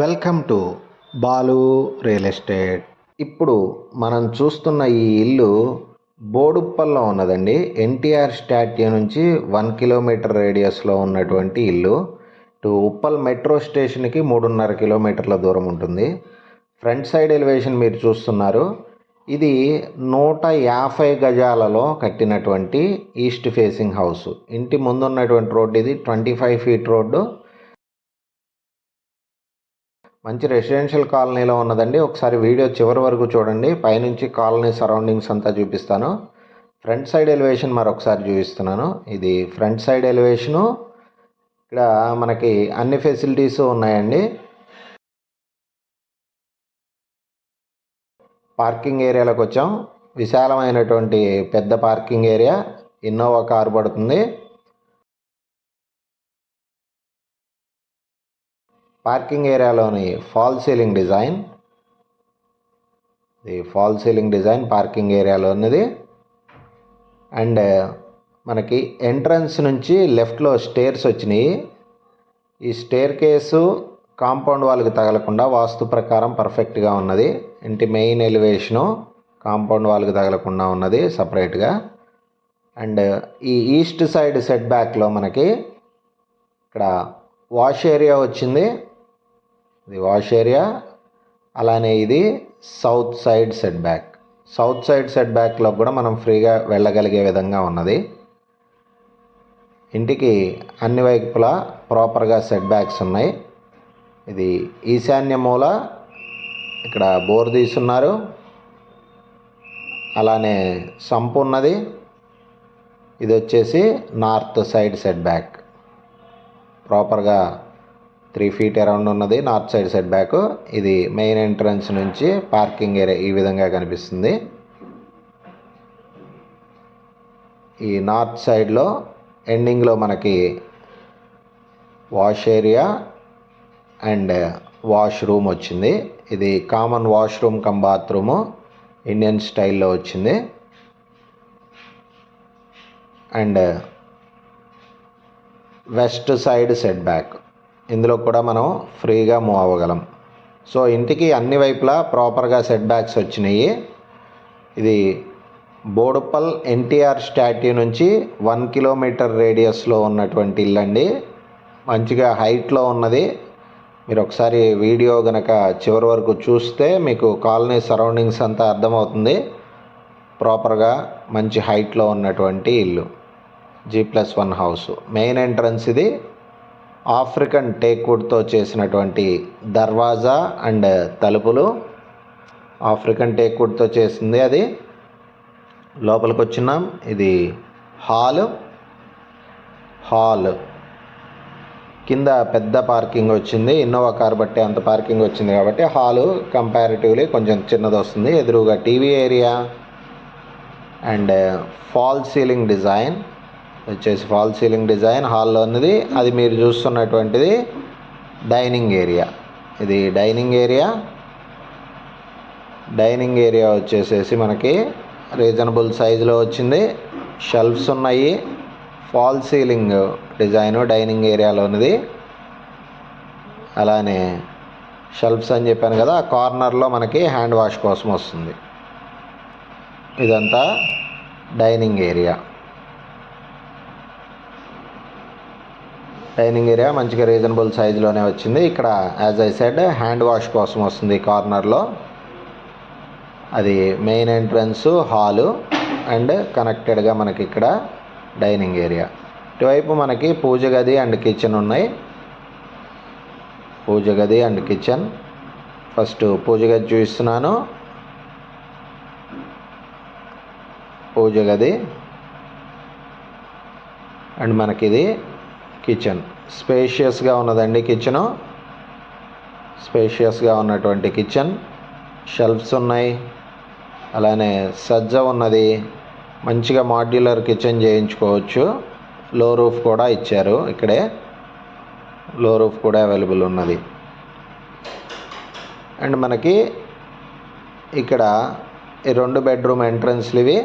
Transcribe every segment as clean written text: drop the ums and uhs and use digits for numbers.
Welcome to Balu real estate. ఇప్పుడు మనం చూస్తున్న ఈ ఇల్లు బోడుప్పల్లో ఉన్నదండి. ఎన్టీఆర్ స్టాట్యూ నుంచి 1 కిలోమీటర్ రేడియస్లో ఉన్నటువంటి ఇల్లు. ఇటు ఉప్పల్ మెట్రో స్టేషన్కి 3.5 కిలోమీటర్ల దూరం ఉంటుంది. ఫ్రంట్ సైడ్ ఎలివేషన్ మీరు చూస్తున్నారు. ఇది 150 గజాలలో కట్టినటువంటి ఈస్ట్ ఫేసింగ్ హౌస్. ఇంటి ముందున్నటువంటి రోడ్డు ఇది 25 ఫీట్ రోడ్డు. మంచి రెసిడెన్షియల్ కాలనీలో ఉన్నదండి. ఒకసారి వీడియో చివరి వరకు చూడండి. పైనుంచి కాలనీ సరౌండింగ్స్ అంతా చూపిస్తాను. ఫ్రంట్ సైడ్ ఎలివేషన్ మరొకసారి చూపిస్తున్నాను. ఇది ఫ్రంట్ సైడ్ ఎలివేషను. ఇక్కడ మనకి అన్ని ఫెసిలిటీస్ ఉన్నాయండి. పార్కింగ్ ఏరియాలోకి వచ్చాం. విశాలమైనటువంటి పెద్ద పార్కింగ్ ఏరియా. ఇన్నోవా కారు పడుతుంది. పార్కింగ్ ఏరియాలోని ఫాల్ సీలింగ్ డిజైన్, ఇది ఫాల్ సీలింగ్ డిజైన్ పార్కింగ్ ఏరియాలో ఉన్నది. అండ్ మనకి ఎంట్రన్స్ నుంచి లెఫ్ట్లో స్టేర్స్ వచ్చినాయి. ఈ స్టేర్ కేసు కాంపౌండ్ వాళ్ళకి తగలకుండా వాస్తు ప్రకారం పర్ఫెక్ట్గా ఉన్నది. ఇంటి మెయిన్ ఎలివేషను కాంపౌండ్ వాళ్ళకి తగలకుండా ఉన్నది సపరేట్గా. అండ్ ఈ ఈస్ట్ సైడ్ సెట్ బ్యాక్లో మనకి ఇక్కడ వాష్ ఏరియా వచ్చింది. ఇది వాష్ ఏరియా. అలానే ఇది south side set back. South side set బ్యాక్లో కూడా మనం ఫ్రీగా వెళ్ళగలిగే విధంగా ఉన్నది. ఇంటికి అన్ని వైపులా ప్రాపర్గా సెట్ బ్యాక్స్ ఉన్నాయి. ఇది ఈశాన్య మూల. ఇక్కడ బోర్ తీసున్నారు. అలానే సంపు ఉన్నది. ఇది వచ్చేసి నార్త్ సైడ్ సెట్ బ్యాక్. ప్రాపర్గా 3 ఫీట్ అరౌండ్ ఉన్నది నార్త్ సైడ్ సెట్ బ్యాక్. ఇది మెయిన్ ఎంట్రన్స్ నుంచి పార్కింగ్ ఏరియా ఈ విధంగా కనిపిస్తుంది. ఈ నార్త్ సైడ్లో ఎండింగ్లో మనకి wash area and wash room వచ్చింది. ఇది common wash room come bathroom Indian స్టైల్లో వచ్చింది. And west side set back. ఇందులో కూడా మనం ఫ్రీగా మూవ్ అవ్వగలం. సో ఇంటికి అన్ని వైపులా ప్రాపర్గా సెట్ బ్యాక్స్ వచ్చినాయి. ఇది బోడుప్పల్ ఎన్టీఆర్ స్టాట్యూ నుంచి 1 కిలోమీటర్ రేడియస్లో ఉన్నటువంటి ఇల్లు అండి. మంచిగా హైట్లో ఉన్నది. మీరు ఒకసారి వీడియో కనుక చివరి వరకు చూస్తే మీకు కాలనీ సరౌండింగ్స్ అంతా అర్థమవుతుంది. ప్రాపర్గా మంచి హైట్లో ఉన్నటువంటి ఇల్లు. G+1 house. మెయిన్ ఎంట్రన్స్ ఇది. ఆఫ్రికన్ టేక్వుడ్తో చేసినటువంటి దర్వాజా అండ్ తలుపులు ఆఫ్రికన్ టేక్వుడ్తో చేసింది. అది లోపలికి వచ్చినాం. ఇది హాల్. కింద పెద్ద పార్కింగ్ వచ్చింది. ఇన్నోవా కార్ బట్టే అంత పార్కింగ్ వచ్చింది కాబట్టి హాలు కంపారిటివ్లీ కొంచెం చిన్నది వస్తుంది. ఎదురుగా TV area and fall ceiling design వచ్చేసి ఫాల్ సీలింగ్ డిజైన్ హాల్లో ఉన్నది. అది మీరు చూస్తున్నటువంటిది డైనింగ్ ఏరియా. ఇది డైనింగ్ ఏరియా వచ్చేసేసి మనకి రీజనబుల్ సైజులో వచ్చింది. షెల్ఫ్స్ ఉన్నాయి. ఫాల్ సీలింగ్ డిజైను డైనింగ్ ఏరియాలో ఉన్నది. అలానే షెల్ఫ్స్ అని చెప్పాను కదా, ఆ కార్నర్లో మనకి హ్యాండ్ వాష్ కోసం వస్తుంది. ఇదంతా డైనింగ్ ఏరియా. మంచిగా రీజనబుల్ సైజులోనే వచ్చింది. ఇక్కడ as I said hand wash కోసం వస్తుంది కార్నర్లో. అది మెయిన్ ఎంట్రన్స్ హాలు అండ్ కనెక్టెడ్గా మనకి ఇక్కడ డైనింగ్ ఏరియా. ఇటువైపు మనకి పూజ గది అండ్ కిచెన్ ఉన్నాయి. పూజ గది అండ్ కిచెన్. ఫస్ట్ పూజ గది చూపిస్తున్నాను. పూజ గది అండ్ మనకిది కిచెన్. స్పేషియస్గా ఉన్నదండి కిచెను. స్పేషియస్గా ఉన్నటువంటి కిచెన్. షెల్ఫ్స్ ఉన్నాయి. అలానే సజ్జ ఉన్నది. మంచిగా మాడ్యులర్ కిచెన్ చేయించుకోవచ్చు. లో రూఫ్ కూడా ఇచ్చారు. ఇక్కడే లో రూఫ్ కూడా అవైలబుల్ ఉన్నది. అండ్ మనకి ఇక్కడ ఈ 2 బెడ్రూమ్ ఎంట్రన్స్లు ఇవి.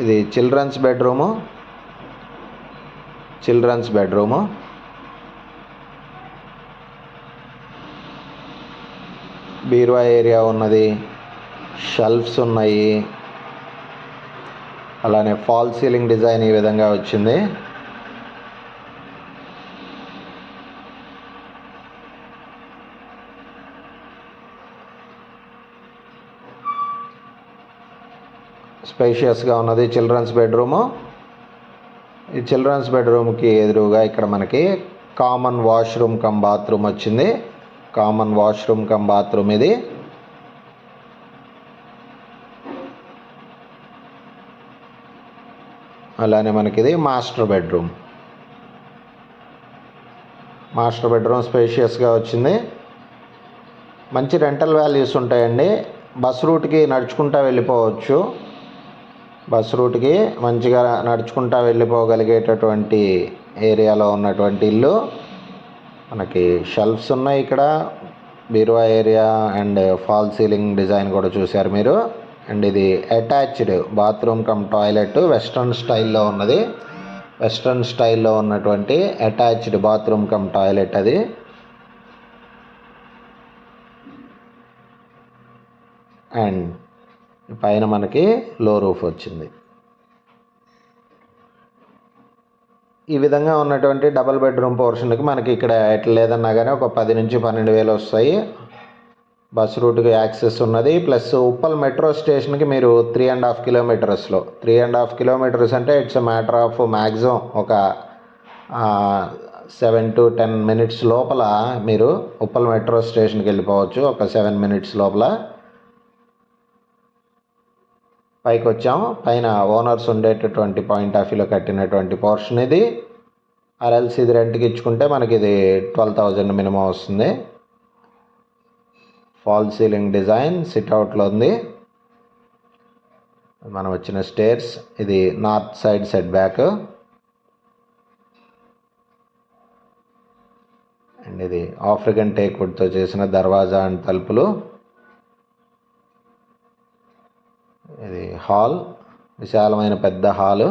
ఇది చిల్డ్రన్స్ బెడ్రూము. బీరువా ఏరియా ఉన్నది, షెల్ఫ్స్ ఉన్నాయి, అలానే ఫాల్ సీలింగ్ డిజైన్ ఈ విధంగా వచ్చింది. స్పేషియస్గా ఉన్నది చిల్డ్రన్స్ బెడ్రూము. ఈ చిల్డ్రన్స్ బెడ్రూమ్కి ఎదురుగా ఇక్కడ మనకి కామన్ వాష్రూమ్ కమ్ బాత్రూమ్ వచ్చింది. కామన్ వాష్రూమ్ కమ్ బాత్రూమ్ ఇది. అలానే మనకి ఇది మాస్టర్ బెడ్రూమ్. మాస్టర్ బెడ్రూమ్ స్పేషియస్గా వచ్చింది. మంచి రెంటల్ వాల్యూస్ ఉంటాయండి. బస్ రూట్కి నడుచుకుంటూ వెళ్ళిపోవచ్చు. బస్ రూట్కి మంచిగా నడుచుకుంటూ వెళ్ళిపోగలిగేటటువంటి ఏరియాలో ఉన్నటువంటి ఇల్లు. మనకి షెల్ఫ్స్ ఉన్నాయి ఇక్కడ, బీరువా area and fall ceiling design కూడా చూశారు మీరు. అండ్ ఇది attached bathroom come toilet western స్టైల్లో ఉన్నది. వెస్ట్రన్ స్టైల్లో ఉన్నటువంటి అటాచ్డ్ బాత్రూమ్ కమ్ టాయిలెట్ అది. అండ్ పైన మనకి లో రూఫ్ వచ్చింది. ఈ విధంగా ఉన్నటువంటి డబుల్ బెడ్రూమ్ పోర్షన్కి మనకి ఇక్కడ ఎట్లా లేదన్నా కానీ ఒక 10 నుంచి 12 వేలు వస్తాయి. బస్ రూట్కి యాక్సెస్ ఉన్నది. ప్లస్ ఉప్పల్ మెట్రో స్టేషన్కి మీరు 3.5 కిలోమీటర్స్లో, 3.5 కిలోమీటర్స్ అంటే it's a matter of maximum ఒక 7 to 10 మినిట్స్ లోపల మీరు ఉప్పల్ మెట్రో స్టేషన్కి వెళ్ళిపోవచ్చు. ఒక 7 మినిట్స్ లోపల పైకి వచ్చాము. పైన ఓనర్స్ ఉండేటటువంటి పాయింట్ ఆఫ్ వ్యూలో కట్టినటువంటి పోర్షన్ ఇది. ఆర్ఎల్సి ఇది రెంట్కి ఇచ్చుకుంటే మనకి ఇది 12,000 మినిమం వస్తుంది. ఫాల్ సీలింగ్ డిజైన్ సిట్అవుట్లో ఉంది. మనం వచ్చిన స్టేర్స్, ఇది north side set back. And ఇది ఆఫ్రికన్ టేక్ వుడ్తో చేసిన దర్వాజా అండ్ తలుపులు. ఇది హాల్, విశాలమైన పెద్ద హాలు.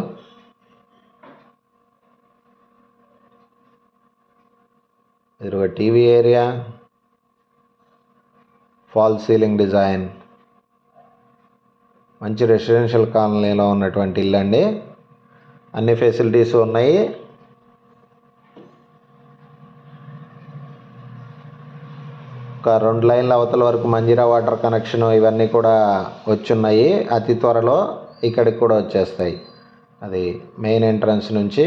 ఎదురుగా TV area, fall ceiling design. మంచి రెసిడెన్షియల్ కాలనీలో ఉన్నటువంటి ఇల్లు అండి. అన్ని ఫెసిలిటీస్ ఉన్నాయి. ఒక 2 లైన్ల అవతల వరకు మంజీరా వాటర్ కనెక్షన్ ఇవన్నీ కూడా వచ్చున్నాయి. అతి త్వరలో ఇక్కడికి కూడా వచ్చేస్తాయి. అది మెయిన్ ఎంట్రన్స్ నుంచి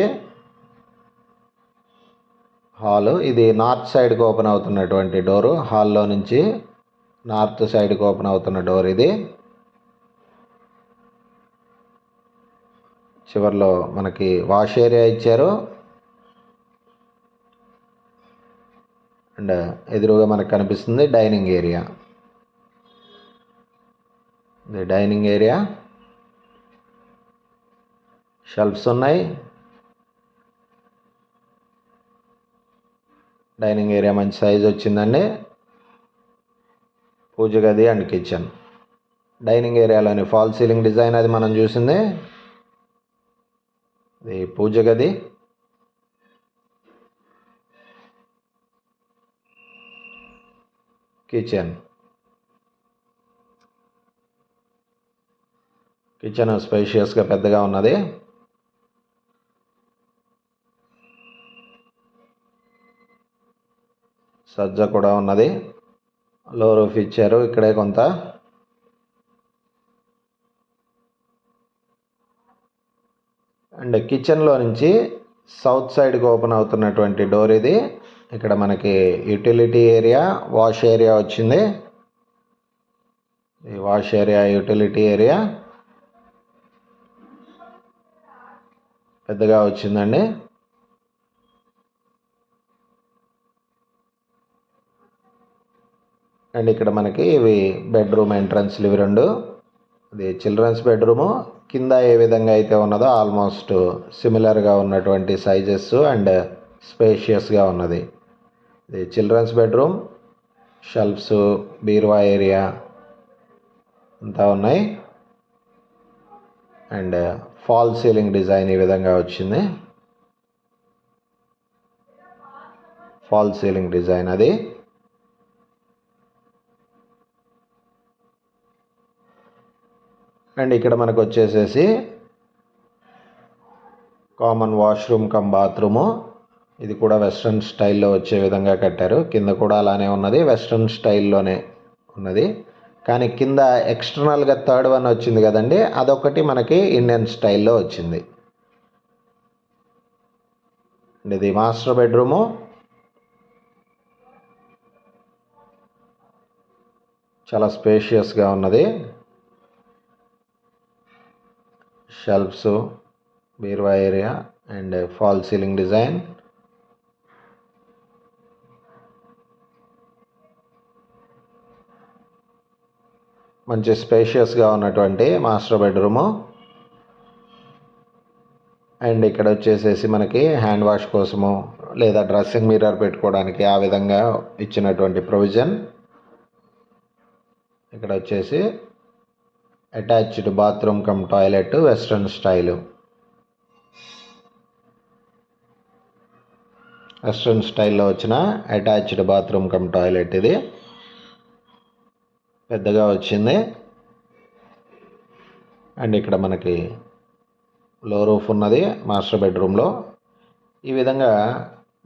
హాలు. ఇది నార్త్ సైడ్కి ఓపెన్ అవుతున్నటువంటి డోరు. హాల్లో నుంచి నార్త్ సైడ్కి ఓపెన్ అవుతున్న డోర్ ఇది. చివరిలో మనకి వాష్ ఏరియా ఇచ్చారు. అండ్ ఎదురుగా మనకు కనిపిస్తుంది డైనింగ్ ఏరియా. ఇది డైనింగ్ ఏరియా. షెల్ఫ్స్ ఉన్నాయి. డైనింగ్ ఏరియా మంచి సైజ్ వచ్చిందండి. పూజ గది అండ్ కిచెన్. డైనింగ్ ఏరియాలోని ఫాల్ సీలింగ్ డిజైన్ అది మనం చూసింది. ఇది పూజ గది. కిచెన్ స్పేషియస్గా పెద్దగా ఉన్నది. సజ్జ కూడా ఉన్నది. లో రూఫ్ ఇచ్చారు ఇక్కడే కొంత. అండ్ కిచెన్లో నుంచి సౌత్ సైడ్కి ఓపెన్ అవుతున్నటువంటి డోర్ ఇది. ఇక్కడ మనకి యూటిలిటీ ఏరియా, వాష్ ఏరియా వచ్చింది. ఈ వాష్ ఏరియా, యూటిలిటీ ఏరియా పెద్దగా వచ్చిందండి. అండ్ ఇక్కడ మనకి ఇవి బెడ్రూమ్ ఎంట్రన్స్లు ఇవి రెండు. ఇది చిల్డ్రన్స్ బెడ్రూము. కింద ఏ విధంగా అయితే ఉన్నదో ఆల్మోస్ట్ సిమిలర్గా ఉన్నటువంటి సైజెస్ అండ్ స్పేషియస్గా ఉన్నది. ఇది చిల్డ్రన్స్ బెడ్రూమ్. షెల్ఫ్స్, బీరువా ఏరియా అంతా ఉన్నాయి. అండ్ ఫాల్ సీలింగ్ డిజైన్ ఈ విధంగా వచ్చింది. ఫాల్ సీలింగ్ డిజైన్ అది. అండ్ ఇక్కడ మనకు వచ్చేసేసి కామన్ వాష్రూమ్ కమ్ బాత్రూము. ఇది కూడా వెస్ట్రన్ స్టైల్లో వచ్చే విధంగా కట్టారు. కింద కూడా అలానే ఉన్నది, వెస్ట్రన్ స్టైల్లోనే ఉన్నది. కానీ కింద ఎక్స్టర్నల్గా థర్డ్ వన్ వచ్చింది కదండి, అదొకటి మనకి ఇండియన్ స్టైల్లో వచ్చింది. ఇది మాస్టర్ బెడ్రూము. చాలా స్పేషియస్గా ఉన్నది. షెల్ఫ్స్, బీరువా area and fall ceiling design. మంచి స్పేషియస్గా ఉన్నటువంటి మాస్టర్ బెడ్రూము. అండ్ ఇక్కడ వచ్చేసేసి మనకి హ్యాండ్ వాష్ కోసము లేదా డ్రెస్సింగ్ మిర్రర్ పెట్టుకోవడానికి ఆ విధంగా ఇచ్చినటువంటి ప్రొవిజన్. ఇక్కడ వచ్చేసి attached bathroom come toilet western style. Western స్టైల్లో వచ్చిన అటాచ్డ్ బాత్రూమ్ కమ్ టాయిలెట్. ఇది పెద్దగా వచ్చింది. అండ్ ఇక్కడ మనకి లో రూఫ్ ఉన్నది మాస్టర్ బెడ్రూమ్లో. ఈ విధంగా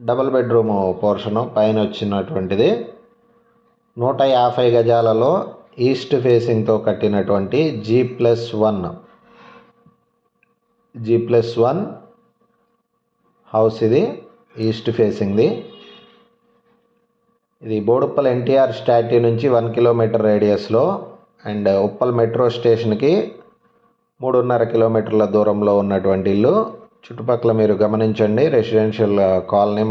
డబుల్ బెడ్రూమ్ పోర్షను పైన వచ్చినటువంటిది 150 గజాలలో ఈస్ట్ ఫేసింగ్తో కట్టినటువంటి G+1 హౌస్. ఇది ఈస్ట్ ఫేసింగ్ది. ఇది బోడుప్పల్ ఎన్టీఆర్ స్టాట్యూ నుంచి 1 కిలోమీటర్ రేడియస్లో అండ్ ఉప్పల్ మెట్రో స్టేషన్కి 3.5 కిలోమీటర్ల దూరంలో ఉన్నటువంటి ఇల్లు. చుట్టుపక్కల మీరు గమనించండి, రెసిడెన్షియల్ కాలనీ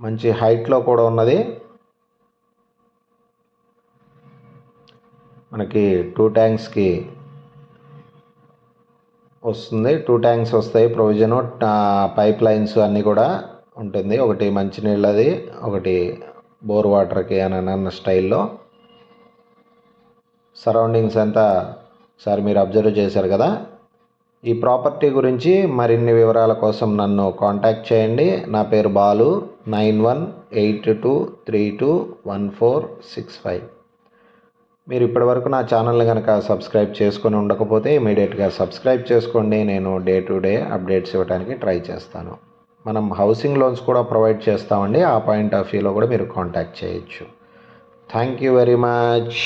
మంచి హైట్లో కూడా ఉన్నది. మనకి 2 ట్యాంక్స్కి వస్తుంది, 2 ట్యాంక్స్ వస్తాయి ప్రొవిజను. పైప్ లైన్స్ అన్నీ కూడా ఉంటుంది. ఒకటి మంచినీళ్ళది, ఒకటి బోర్ వాటర్కి అని అన్న స్టైల్లో. సరౌండింగ్స్ అంతా ఒకసారి మీరు అబ్జర్వ్ చేశారు కదా. ఈ ప్రాపర్టీ గురించి మరిన్ని వివరాల కోసం నన్ను కాంటాక్ట్ చేయండి. నా పేరు బాలు. 9182321465. మీరు ఇప్పటివరకు నా ఛానల్ని కనుక సబ్స్క్రైబ్ చేసుకొని ఉండకపోతే ఇమీడియట్గా సబ్స్క్రైబ్ చేసుకోండి. నేను డే టు డే అప్డేట్స్ ఇవ్వడానికి ట్రై చేస్తాను. మనం హౌసింగ్ లోన్స్ కూడా ప్రొవైడ్ చేస్తామండి. ఆ పాయింట్ ఆఫ్ వ్యూలో కూడా మీరు కాంటాక్ట్ చేయొచ్చు. Thank you very much.